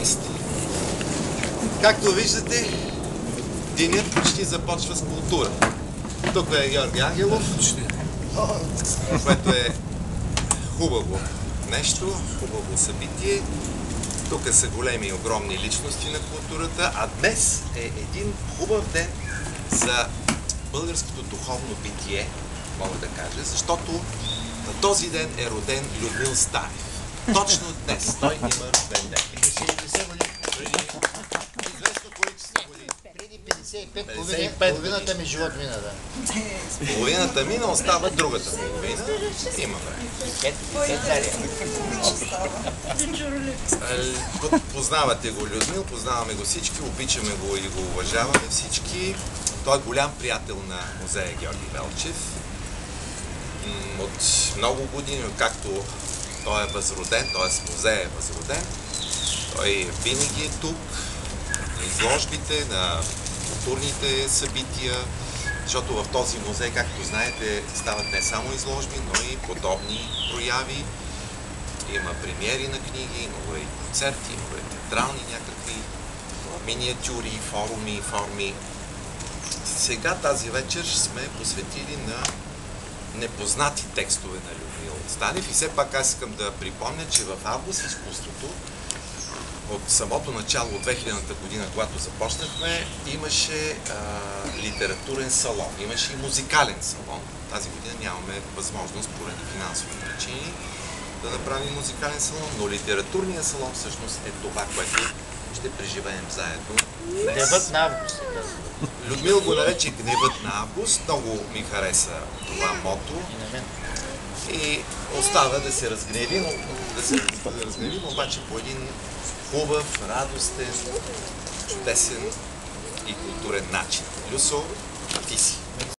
фест. Както виждате, денят почти започва с култура. Тук е Георги Ангелов, което е хубаво нещо, хубаво събитие. Тук са големи и огромни личности на културата, а днес е един хубав ден за българското духовно битие, мога да кажа, защото на този ден е роден Людмил Станев. Точно днес той има роден ден. Известно количество години. Преди 55, половината ми живот мина, да. Половината мина, остава другата половина. Има време. Познавате го Людмил, познаваме го всички, обичаме го и го уважаваме всички. Той е голям приятел на музея Георги Велчев. От много години, откакто той е възроден, т.е. музея е възроден, той винаги е тук, на изложбите, на културните събития, защото в този музей, както знаете, стават не само изложби, но и подобни прояви. Има премиери на книги, много и концерти, много и театрални някакви миниатюри, форуми, форми. Сега тази вечер сме посветили на непознати текстове на Людмил Станев и все пак аз искам да припомня, че в август изкуството от самото начало, от 2000-та година, когато започнахме, имаше литературен салон, имаше и музикален салон. Тази година нямаме възможност, поради финансови причини, да направим музикален салон, но литературният салон всъщност е това, което ще преживеем заедно днес. Гневът на август. Людмил го нарече Гневът на август. Много ми хареса това мото. И остава да се разгневим, обаче по един хубав, радостен, чудесен и културен начин. Люсо, ти си.